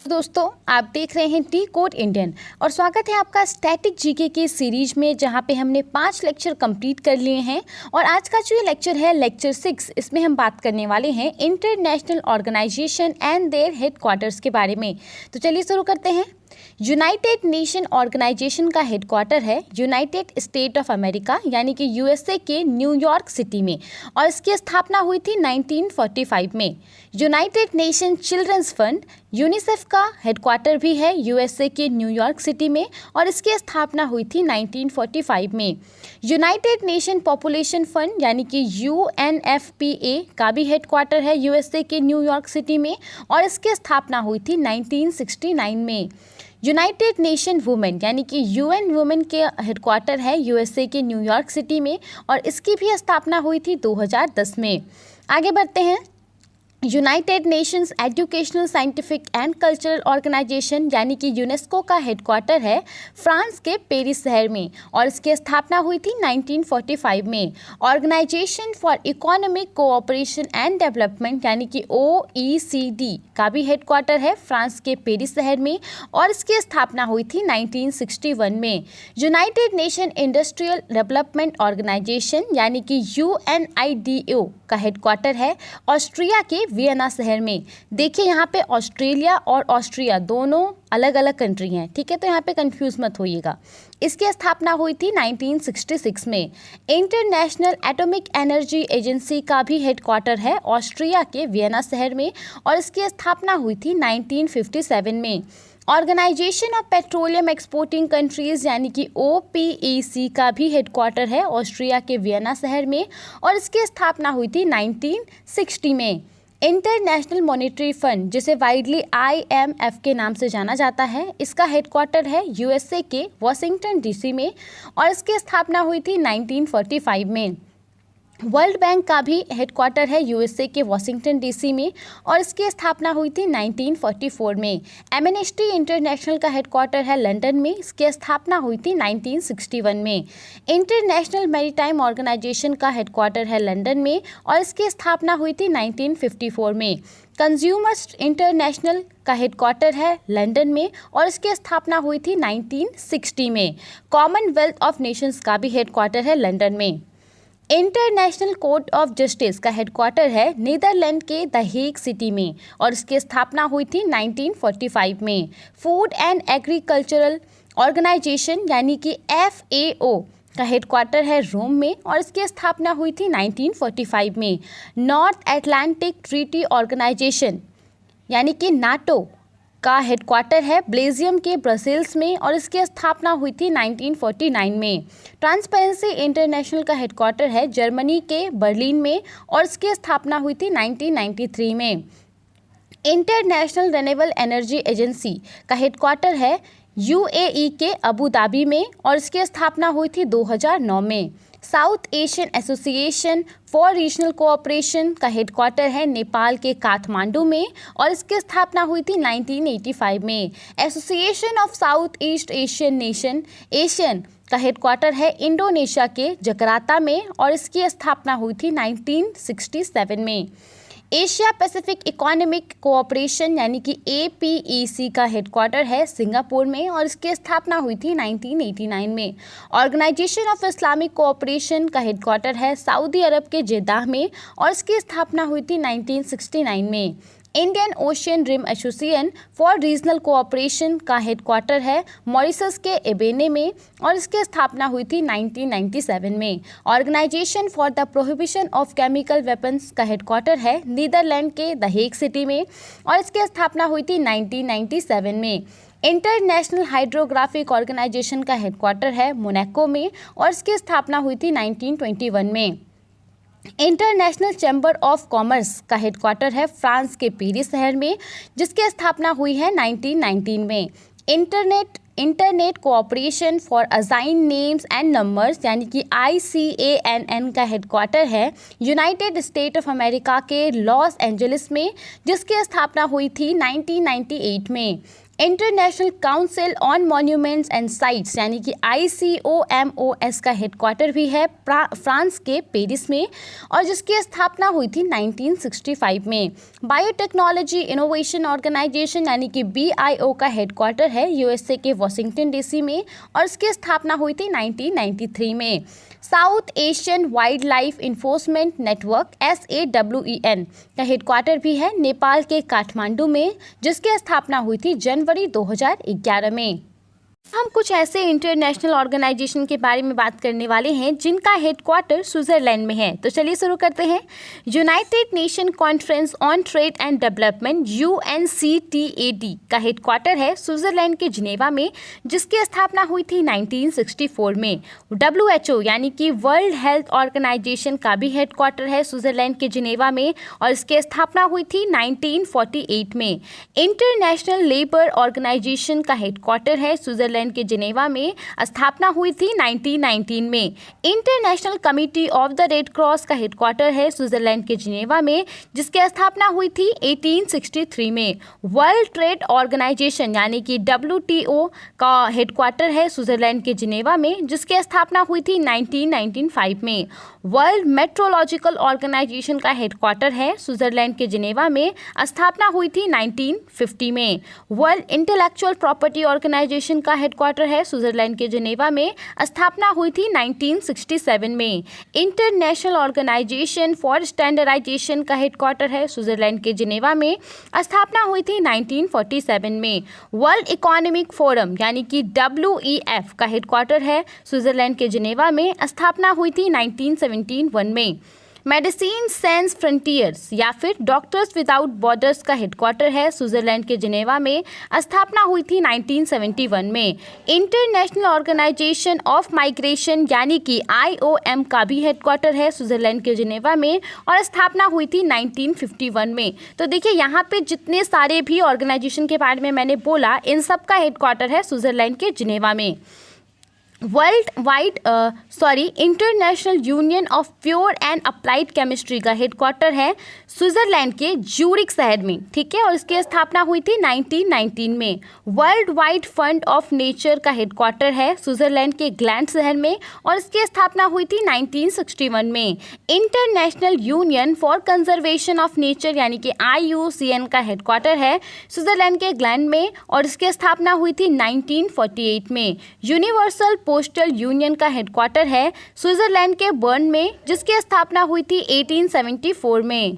दोस्तों, आप देख रहे हैं टी कोड इंडियन और स्वागत है आपका स्टैटिक जीके की सीरीज में, जहां पे हमने 5 लेक्चर कंप्लीट कर लिए हैं। और आज का जो ये लेक्चर है लेक्चर 6, इसमें हम बात करने वाले हैं international organisation and their headquarters के बारे में। तो चलिए शुरू करते हैं। यूनाइटेड नेशन ऑर्गेनाइजेशन का हेडक्वार्टर है यूनाइटेड स्टेट ऑफ अमेरिका यानी कि यूएसए के न्यूयॉर्क सिटी में, और इसकी स्थापना हुई थी 1945 में। United nation children's fund UNICEF का हेडक्वार्टर भी है यूएसए के न्यूयॉर्क सिटी में, और इसकी स्थापना हुई थी 1945 में। यूनाइटेड नेशन पॉपुलेशन फंड यानी कि यूएनएफपीए का भी हेडक्वार्टर है यूएसए के न्यूयॉर्क सिटी में, और इसकी स्थापना हुई थी 1969 में। यूनाइटेड नेशन वुमेन यानी कि यूएन वुमेन के हेडक्वार्टर है यूएसए के न्यूयॉर्क सिटी में, और इसकी भी स्थापना हुई थी 2010 में। आगे बढ़ते हैं। United nations educational scientific and cultural organisation यानी कि यूनेस्को का हेडक्वार्टर है फ्रांस के पेरिस शहर में, और इसकी स्थापना हुई थी 1945 में। Organisation for economic cooperation and development यानी कि OECD का भी हेडक्वार्टर है फ्रांस के पेरिस शहर में, और इसकी स्थापना हुई थी 1961 में। United nation industrial development organisation यानी कि UNIDO का हेडक्वार्टर है ऑस्ट्रिया के वियना शहर में। देखिए यहाँ पे ऑस्ट्रेलिया और ऑस्ट्रिया दोनों अलग अलग कंट्री हैं, ठीक है, तो यहाँ पे कंफ्यूज मत होइएगा। इसकी स्थापना हुई थी 1966 में। इंटरनेशनल एटॉमिक एनर्जी एजेंसी का भी हेडक्वार्टर है ऑस्ट्रिया के वियना शहर में, और इसकी स्थापना हुई थी 1957 में। Organisation of petroleum exporting countries यानी कि OPEC का भी हेडक्वार्टर है ऑस्ट्रिया के वियना शहर में, और इसकी स्थापना हुई थी 1960 में। इंटरनेशनल मॉनेटरी फंड, जिसे वाइडली IMF के नाम से जाना जाता है, इसका हेडक्वार्टर है USA के वाशिंगटन DC में, और इसकी स्थापना हुई थी 1945 में। वर्ल्ड बैंक का भी हेडक्वार्टर है USA के वाशिंगटन DC में, और इसकी स्थापना हुई थी 1944 में। एमनेस्टी इंटरनेशनल का हेडक्वार्टर है लंदन में, इसकी स्थापना हुई थी 1961 में। इंटरनेशनल मैरीटाइम ऑर्गेनाइजेशन का हेडक्वार्टर है लंदन में, और इसकी स्थापना हुई थी 1954 में। कंज्यूमर्स इंटरनेशनल का हेडक्वार्टर है लंदन में, और इसकी स्थापना हुई थी 1960 में। कॉमनवेल्थ ऑफ नेशंस का भी हेडक्वार्टर है लंदन में। इंटरनेशनल कोर्ट ऑफ जस्टिस का हेडक्वार्टर है नीदरलैंड के द हेग सिटी में, और इसकी स्थापना हुई थी 1945 में। फूड एंड एग्रीकल्चरल ऑर्गेनाइजेशन यानी कि FAO का हेडक्वार्टर है रोम में, और इसकी स्थापना हुई थी 1945 में। नॉर्थ एटलांटिक ट्रीटी ऑर्गेनाइजेशन यानी कि NATO का हेडक्वार्टर है बेल्जियम के ब्रसेल्स में, और इसकी स्थापना हुई थी 1949 में। ट्रांसपेरेंसी इंटरनेशनल का हेडक्वार्टर है जर्मनी के बर्लिन में, और इसकी स्थापना हुई थी 1993 में। इंटरनेशनल रिन्यूएबल एनर्जी एजेंसी का हेडक्वार्टर है UAE के अबू धाबी में, और इसकी स्थापना हुई थी 2009 में। South Asian association for regional cooperation का हेडक्वार्टर है नेपाल के काठमांडू में, और इसकी स्थापना हुई थी 1985 में। Association of south east Asian nation Asian का हेडक्वार्टर है इंडोनेशिया के जकार्ता में, और इसकी स्थापना हुई थी 1967 में। एशिया पैसिफिक इकोनॉमिक कोऑपरेशन यानी कि APEC का हेडक्वार्टर है सिंगापुर में, और इसकी स्थापना हुई थी 1989 में। ऑर्गेनाइजेशन ऑफ इस्लामिक कोऑपरेशन का हेडक्वार्टर है सऊदी अरब के जेद्दाह में, और इसकी स्थापना हुई थी 1969 में। Indian ocean rim association for regional cooperation का हेडक्वार्टर है मॉरिशस के एबेने में, और इसकी स्थापना हुई थी 1997 में। Organisation for the prohibition of chemical weapons का हेडक्वार्टर है नीदरलैंड के द हेग सिटी में, और इसकी स्थापना हुई थी 1997 में। इंटरनेशनल हाइड्रोग्राफिक ऑर्गेनाइजेशन का हेडक्वार्टर है मोनाको में, और इसकी स्थापना हुई थी 1921 में। इंटरनेशनल चैम्बर ऑफ कॉमर्स का हेडक्वार्टर है फ्रांस के पेरिस शहर में, जिसकी स्थापना हुई है 1919 में। Internet cooperation for assign names and numbers यानी कि ICANN का हेडक्वार्टर है यूनाइटेड स्टेट ऑफ अमेरिका के लॉस एंजलिस में, जिसकी स्थापना हुई थी 1998 में। International council on monuments and sites यानी कि ICOMOS का हेडक्वार्टर भी है फ्रांस के पेरिस में, और जिसकी स्थापना हुई थी 1965 में। बायोटेक्नोलॉजी इनोवेशन ऑर्गेनाइजेशन यानी कि BIO का हेडक्वार्टर है USA के वॉशिंगटन DC में, और इसकी स्थापना हुई थी 1993 में। South Asian wild life enforcement network SAWEN का हेडक्वार्टर भी है नेपाल के काठमांडू में, जिसकी स्थापना हुई थी जनवरी 2011 में। हम कुछ ऐसे इंटरनेशनल ऑर्गेनाइजेशन के बारे में बात करने वाले हैं जिनका हेडक्वार्टर स्विट्जरलैंड में है। तो चलिए शुरू करते हैं। United nation conference on trade and development UNCTAD का हेडक्वार्टर है स्विट्जरलैंड के जिनेवा में, जिसकी स्थापना हुई थी 1964 में। WHO यानी कि वर्ल्ड हेल्थ ऑर्गेनाइजेशन का भी हेडक्वार्टर है स्विट्जरलैंड के जिनेवा में, और इसकी स्थापना हुई थी 1948 में। इंटरनेशनल लेबर ऑर्गेनाइजेशन का हेडक्वार्टर है स्विट्जरलैंड के जिनेवा में, स्थापना हुई थी 1919 में। International committee of the red cross का हेडक्वार्टर है स्विट्जरलैंड के जिनेवा में, जिसकी स्थापना हुई थी 1863 में। वर्ल्ड ट्रेड ऑर्गेनाइजेशन यानी कि WTO का हेडक्वार्टर है स्विट्जरलैंड के जिनेवा में, जिसकी स्थापना हुई थी 1995 में। वर्ल्ड मेट्रोलॉजिकल ऑर्गेनाइजेशन का हेडक्वार्टर है स्विट्जरलैंड के जिनेवा में, स्थापना हुई थी 1950 में। वर्ल्ड इंटेलेक्चुअल प्रॉपर्टी ऑर्गेनाइजेशन का हेडक्वार्टर है स्विट्जरलैंड के जिनेवा में, स्थापना हुई थी 1967 में। इंटरनेशनल ऑर्गेनाइजेशन फॉर स्टैंडर्डाइजेशन का हेडक्वार्टर है स्विट्जरलैंड के जिनेवा में, स्थापना हुई थी 1947 में। वर्ल्ड इकोनॉमिक फोरम यानी कि WEF का हेडक्वार्टर है स्विट्जरलैंड के जिनेवा में, स्थापना हुई थी 1971 में। मेडिसिन सैंस फ्रंटियर्स या फिर डॉक्टर्स विदाउट बॉर्डर्स का हेडक्वार्टर है स्विट्जरलैंड के जिनेवा में, स्थापना हुई थी 1971 में। इंटरनेशनल ऑर्गेनाइजेशन ऑफ माइग्रेशन यानी कि IOM का भी हेडक्वार्टर है स्विट्जरलैंड के जिनेवा में, और स्थापना हुई थी 1951 में। तो देखिए यहाँ पे जितने सारे भी ऑर्गेनाइजेशन के बारे में मैंने बोला, इन सब का हेडक्वार्टर है स्विट्जरलैंड के जिनेवा में। International union of pure and applied chemistry का हेडक्वार्टर है स्विट्जरलैंड के ज्यूरिख शहर में, ठीक है, और इसकी स्थापना हुई थी 1919 में। World wide fund of nature का हेडक्वार्टर है स्विट्जरलैंड के ग्लैंड शहर में, और इसकी स्थापना हुई थी 1961 में। International union for conservation of nature यानी कि IUCN का हेडक्वार्टर है स्विट्जरलैंड के ग्लैंड में, और इसकी स्थापना हुई थी 1948 में। यूनिवर्सल पोस्टल यूनियन का हेडक्वार्टर है स्विट्जरलैंड के बर्न में, जिसकी स्थापना हुई थी 1874 में।